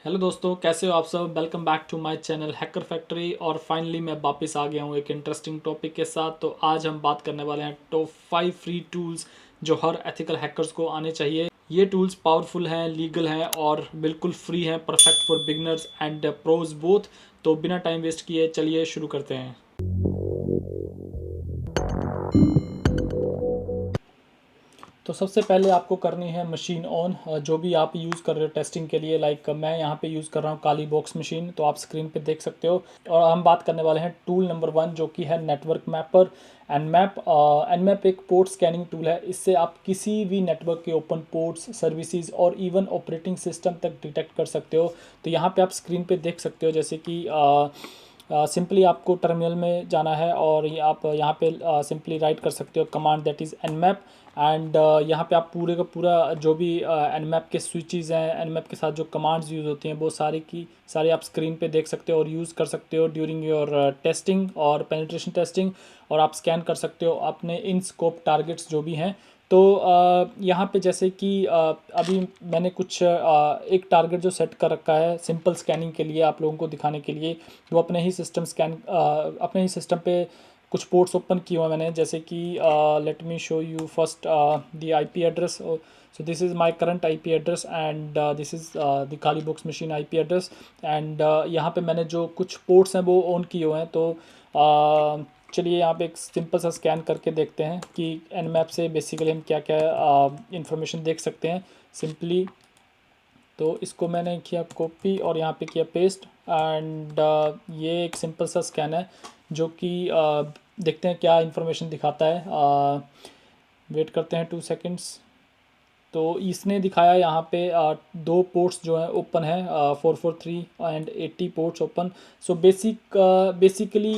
Hello दोस्तों, कैसे हो आप सब। Welcome back to my channel hacker factory. और फाइनली मैं वापस आ गया हूँ एक इंटरेस्टिंग टॉपिक के साथ। तो आज हम बात करने वाले हैं टॉप 5 फ्री टूल्स जो हर एथिकल हैकर्स को आने चाहिए। ये टूल्स पावरफुल हैं, लीगल हैं और बिल्कुल फ्री हैं, perfect for beginners and pros both. तो बिना टाइम वेस्ट किए चलिए शुरू करते हैं। तो सबसे पहले आपको करनी है मशीन ऑन। जो भी आप यूज़ कर रहे हो टेस्टिंग के लिए, लाइक मैं यहाँ पे यूज़ कर रहा हूँ काली बॉक्स मशीन, तो आप स्क्रीन पे देख सकते हो। और हम बात करने वाले हैं टूल नंबर 1 जो कि है नेटवर्क मैपर। एनमैप एक पोर्ट स्कैनिंग टूल है। इससे आप किसी भी नेटवर्क के ओपन पोर्ट्स, सर्विसेज और इवन ऑपरेटिंग सिस्टम तक डिटेक्ट कर सकते हो। तो यहाँ पे आप स्क्रीन पे देख सकते हो, जैसे कि सिंपली आपको टर्मिनल में जाना है और आप यहाँ पे सिंपली राइट कर सकते हो command that is nmap। And यहाँ पे आप पूरे का पूरा जो भी nmap के स्विचेस हैं, nmap के साथ जो कमांड्स यूज़ होती हैं वो सारी की सारी आप स्क्रीन पे देख सकते हो और यूज़ कर सकते हो ड्यूरिंग योर टेस्टिंग और पेनिट्रेशन टेस्टिंग। और आप स्कैन कर सकते हो अपने इन स्कोप टारगेट्स जो भी हैं। तो यहाँ पे जैसे कि अभी मैंने कुछ एक टारगेट जो सेट कर रखा है सिंपल स्कैनिंग के लिए आप लोगों को दिखाने के लिए। वो अपने ही सिस्टम पे कुछ पोर्ट्स ओपन किए हुए हैं मैंने, जैसे कि let me show you first the IP address. So this is my current IP address and this is the Kali box machine IP address. And यहाँ पे मैंने जो कुछ पोर्ट्स हैं वो ऑन किए हुए हैं। तो चलिए यहाँ पे एक सिंपल सा स्कैन करके देखते हैं कि nmap से बेसिकली हम क्या क्या इंफॉर्मेशन देख सकते हैं सिंपली। तो इसको मैंने किया कॉपी और यहाँ पे किया पेस्ट। एंड ये एक सिंपल सा स्कैन है जो कि देखते हैं क्या इन्फॉर्मेशन दिखाता है। वेट करते हैं 2 सेकंड्स। तो इसने दिखाया यहाँ पे दो पोर्ट्स जो हैं ओपन है, 443 and 80 ports open. So basically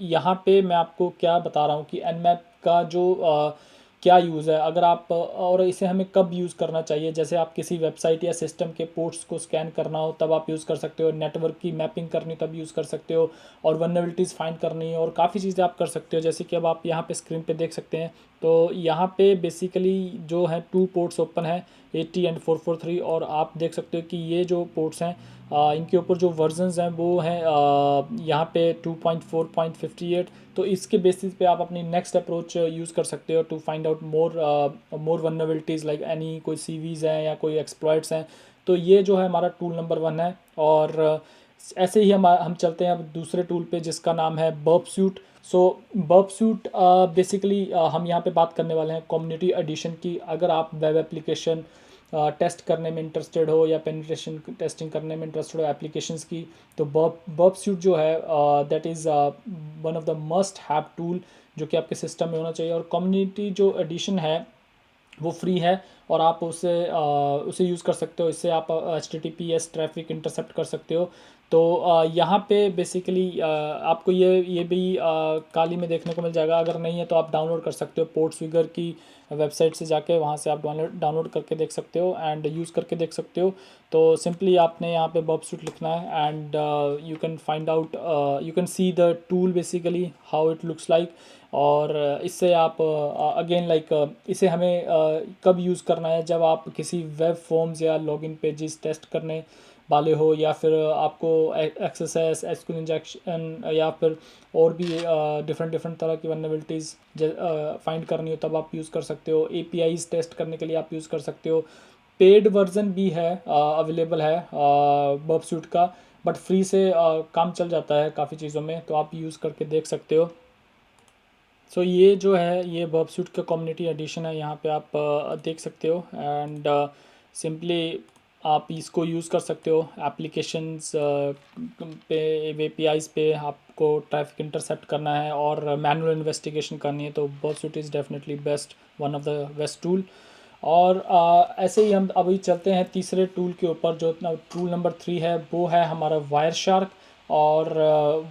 यहाँ पे मैं आपको क्या बता रहा हूँ कि nmap का जो क्या यूज़ है, अगर आप और इसे हमें कब यूज़ करना चाहिए। जैसे आप किसी वेबसाइट या सिस्टम के पोर्ट्स को स्कैन करना हो तब आप यूज़ कर सकते हो, नेटवर्क की मैपिंग करनी तब यूज़ कर सकते हो, और वनरेबिलिटीज़ फाइंड करनी है और काफ़ी चीज़ें आप कर सकते हो, जैसे कि अब आप यहाँ पे स्क्रीन पे देख सकते हैं। तो यहाँ पे बेसिकली जो है 2 पोर्ट्स ओपन है, 80 एंड 443। और आप देख सकते हो कि ये जो पोर्ट्स हैं इनके ऊपर जो वर्जन्स हैं वो हैं यहाँ पे 2.4.58। तो इसके बेसिस पे आप अपनी नेक्स्ट अप्रोच यूज़ कर सकते हो to find out more vulnerabilities, like any कोई सीवीज़ हैं या कोई एक्सप्लॉइट्स हैं। तो ये जो है हमारा टूल नंबर 1 है। और ऐसे ही हम चलते हैं अब दूसरे टूल पे जिसका नाम है बर्प सूट। सो बर्प सूट बेसिकली हम यहाँ पे बात करने वाले हैं कम्युनिटी एडिशन की। अगर आप वेब एप्लीकेशन टेस्ट करने में इंटरेस्टेड हो या पेनिट्रेशन टेस्टिंग करने में इंटरेस्टेड हो एप्लीकेशंस की, तो बर्प सूट जो है that is one of the must have tool जो कि आपके सिस्टम में होना चाहिए। और कम्युनिटी जो एडिशन है वो फ्री है और आप उसे यूज़ कर सकते हो। इससे आप HTTPS ट्रैफिक इंटरसेप्ट कर सकते हो। तो यहाँ पे बेसिकली आपको ये भी काली में देखने को मिल जाएगा। अगर नहीं है तो आप डाउनलोड कर सकते हो पोर्ट्सफिगर की वेबसाइट से जाके, वहाँ से आप डाउनलोड करके देख सकते हो एंड यूज़ करके देख सकते हो। तो सिंपली आपने यहाँ पे बर्प सूट लिखना है and you can find out, you can see the tool basically how it looks like. और इससे आप अगेन लाइक इसे हमें कब यूज़ करना है, जब आप किसी वेब फॉर्म्स या लॉगिन पेजेस टेस्ट करने वाले हो, या फिर आपको एक्सएसएस एसक्यूएल इंजेक्शन या फिर और भी डिफरेंट डिफरेंट तरह की वनरेबिलिटीज़ फाइंड करनी हो तब आप यूज़ कर सकते हो। एपीआईज टेस्ट करने के लिए आप यूज़ कर सकते हो। पेड वर्जन भी है, अवेलेबल है बर्प सूट का, बट फ्री से काम चल जाता है काफ़ी चीज़ों में, तो आप यूज़ करके देख सकते हो। सो ये जो है ये बर्प सूट का कम्युनिटी एडिशन है, यहाँ पे आप देख सकते हो। एंड सिंपली आप इसको यूज़ कर सकते हो एप्लीकेशंस पे, एपीआईज पे आपको ट्रैफिक इंटरसेप्ट करना है और मैनुअल इन्वेस्टिगेशन करनी है, तो burp suit is definitely best, one of the best tool. और ऐसे ही हम अभी चलते हैं तीसरे टूल के ऊपर, जो टूल नंबर 3 है वो है हमारा वायर शार्क। और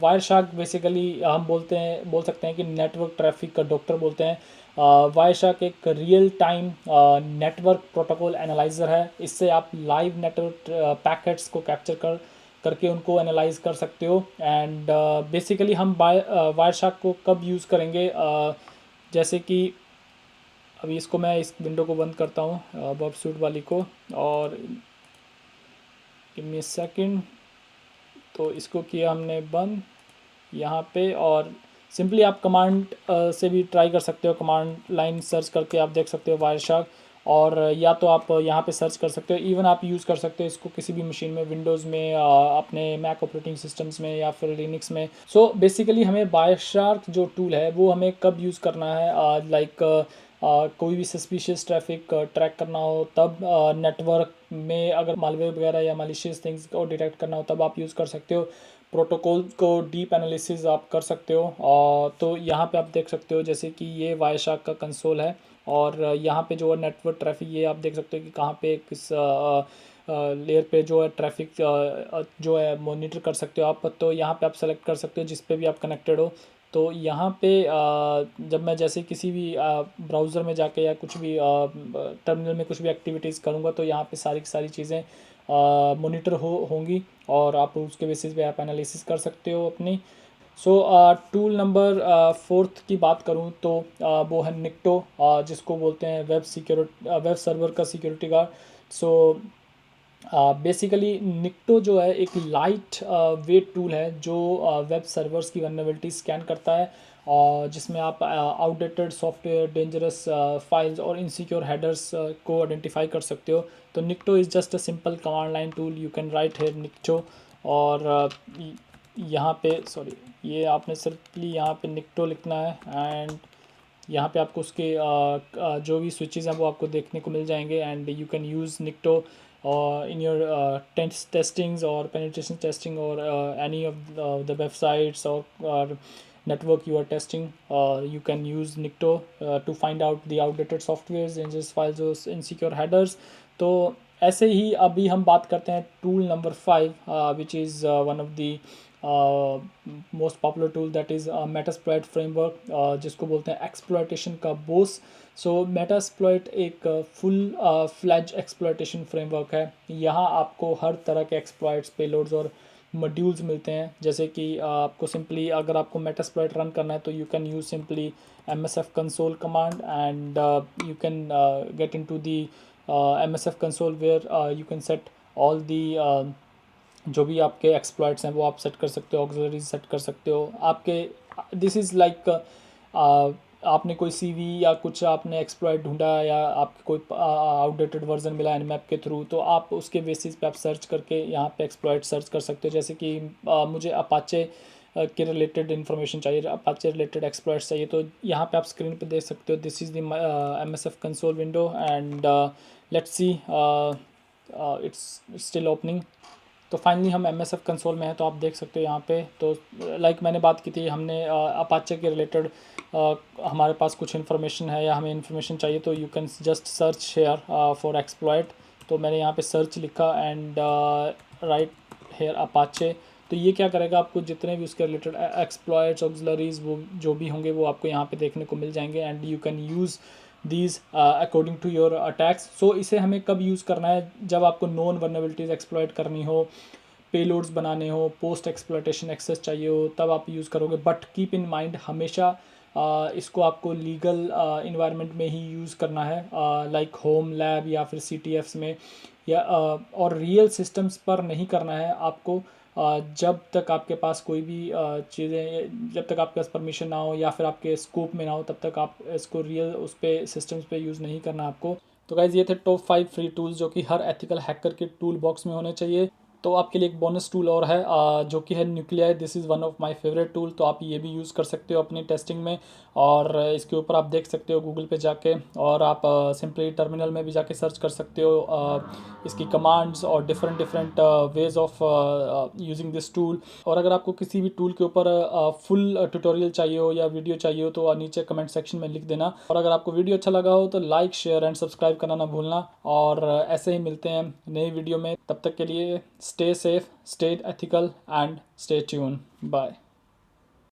वायर शार्क बेसिकली हम बोल सकते हैं कि नेटवर्क ट्रैफिक का डॉक्टर बोलते हैं। वायर शार्क एक real time network protocol analyser है। इससे आप लाइव नेटवर्क पैकेट्स को कैप्चर करके उनको एनालाइज कर सकते हो। एंड बेसिकली हम वायर शार्क को कब यूज़ करेंगे, जैसे कि अभी इसको मैं इस विंडो को बंद करता हूँ बर्प सूट वाली को। और गिव मी सेकंड। तो इसको किया हमने बंद यहाँ पे, और सिंपली आप कमांड से भी ट्राई कर सकते हो। कमांड लाइन सर्च करके आप देख सकते हो वायरशार्क, और या तो आप यहाँ पे सर्च कर सकते हो। इवन आप यूज़ कर सकते हो इसको किसी भी मशीन में, विंडोज़ में, अपने मैक ऑपरेटिंग सिस्टम्स में या फिर लिनक्स में। सो बेसिकली हमें वायरशार्क जो टूल है वो हमें कब यूज़ करना है, लाइक कोई भी सस्पिशियस ट्रैफिक ट्रैक करना हो तब, नेटवर्क में अगर मालवेयर वगैरह या मालिशियस थिंग्स को डिटेक्ट करना हो तब आप यूज़ कर सकते हो। प्रोटोकॉल को डीप एनालिसिस आप कर सकते हो। तो यहाँ पे आप देख सकते हो जैसे कि ये वायरशार्क का कंसोल है, और यहाँ पे जो है नेटवर्क ट्रैफिक, ये आप देख सकते हो कि कहाँ पे किस लेयर पे जो है ट्रैफिक जो है मॉनिटर कर सकते हो आप। तो यहाँ पे आप सेलेक्ट कर सकते हो जिस पे भी आप कनेक्टेड हो। तो यहाँ पे जब मैं जैसे किसी भी ब्राउज़र में जाके या कुछ भी टर्मिनल में कुछ भी एक्टिविटीज़ करूँगा तो यहाँ पे सारी की सारी चीज़ें मॉनिटर होंगी, और आप उसके बेसिस पे आप एनालिसिस कर सकते हो अपनी। सो टूल नंबर फोर्थ की बात करूँ तो वो है निक्टो, जिसको बोलते हैं वेब सर्वर का security guard. So basically Nikto जो है एक लाइट वेट टूल है जो वेब सर्वर्स की वल्नरेबिलिटी स्कैन करता है, और जिसमें आप आउटडेटेड सॉफ्टवेयर, डेंजरस फाइल्स और इनसिक्योर हेडर्स को आइडेंटिफाई कर सकते हो। तो Nikto is just a simple command line tool, you can write here Nikto. और यहाँ पे सॉरी, ये आपने सिर्फली यहाँ पे निक्टो लिखना है, एंड यहाँ पे आपको उसके जो भी स्विचेस हैं वो आपको देखने को मिल जाएंगे, and you can use निक्टो in your testings और पेनिट्रेशन टेस्टिंग, और एनी ऑफ द वेबसाइट्स और network you are testing. You can use Nikto to find out the outdated softwares, dangerous files or insecure headers. तो ऐसे ही अभी हम बात करते हैं tool number 5, which is one of the most popular tool, that is Metasploit framework, जिसको बोलते हैं एक्सप्लॉयटेशन का बोस। सो मेटास्प्लॉइट एक फुल फ्लैज एक्सप्लॉयटेशन फ्रेमवर्क है। यहाँ आपको हर तरह के एक्सप्लॉइट्स, पेलोड्स और मॉड्यूल्स मिलते हैं। जैसे कि आपको सिंपली अगर आपको मेटास्प्लॉइट रन करना है तो you can use simply MSF console command, and you can get into the MSF console where you can set all the जो भी आपके एक्सप्लॉइट्स हैं वो आप सेट कर सकते हो, ऑक्सिलरीज सेट कर सकते हो आपके। दिस इज़ लाइक आपने कोई CV या कुछ आपने एक्सप्लॉइट ढूंढा, या आपको कोई आउटडेटेड वर्जन मिला Nmap के थ्रू, तो आप उसके बेसिस पे आप सर्च करके यहाँ पे एक्सप्लॉइट सर्च कर सकते हो। जैसे कि मुझे अपाचे के रिलेटेड इन्फॉर्मेशन चाहिए, अपाचे रिलेटेड एक्सप्लॉइट्स चाहिए, तो यहाँ पे आप स्क्रीन पे देख सकते हो, this is the MSF console window, and let's see it's still opening. तो फाइनली हम MSF कंसोल में हैं, तो आप देख सकते हो यहाँ पे। तो लाइक मैंने बात की थी, हमने अपाचे के रिलेटेड हमारे पास कुछ इन्फॉर्मेशन है या हमें इन्फॉर्मेशन चाहिए, तो you can just search here for exploit. तो मैंने यहाँ पे सर्च लिखा, एंड राइट हेयर अपाचे। तो ये क्या करेगा, आपको जितने भी उसके रिलेटेड एक्सप्लॉइट्स, ऑक्सिलरीज, वो जो भी होंगे वो आपको यहाँ पे देखने को मिल जाएंगे, and you can use these according to your attacks. So इसे हमें कब यूज़ करना है, जब आपको नॉन वर्नेबिलिटीज़ एक्सप्लॉइट करनी हो, पेलोड्स बनाने हो, पोस्ट एक्सप्लॉइटेशन एक्सेस चाहिए हो, तब आप यूज़ करोगे। बट कीप इन माइंड, हमेशा इसको आपको लीगल इन्वायरमेंट में ही यूज़ करना है, लाइक होम लैब या फिर CTFs में, या और रियल सिस्टम्स पर नहीं करना है आपको। जब तक आपके पास कोई भी चीज़ें, जब तक आपके पास परमिशन ना हो या फिर आपके स्कोप में ना हो, तब तक आप इसको रियल उस पर सिस्टम्स पे यूज़ नहीं करना आपको। तो गाइज़ ये थे टॉप 5 फ्री टूल्स जो कि हर एथिकल हैकर के टूल बॉक्स में होने चाहिए। तो आपके लिए एक बोनस टूल और है, जो कि है nuclei. This is one of my favourite tool, तो आप ये भी यूज़ कर सकते हो अपनी टेस्टिंग में। और इसके ऊपर आप देख सकते हो गूगल पे जाके, और आप सिंपली टर्मिनल में भी जाके सर्च कर सकते हो इसकी कमांड्स और different different ways of using this tool. और अगर आपको किसी भी टूल के ऊपर फुल ट्यूटोरियल चाहिए हो या वीडियो चाहिए हो तो नीचे कमेंट सेक्शन में लिख देना। और अगर आपको वीडियो अच्छा लगा हो तो लाइक, शेयर एंड सब्सक्राइब करना ना भूलना। और ऐसे ही मिलते हैं नई वीडियो में, तब तक के लिए stay safe, stay ethical and stay tune. Bye.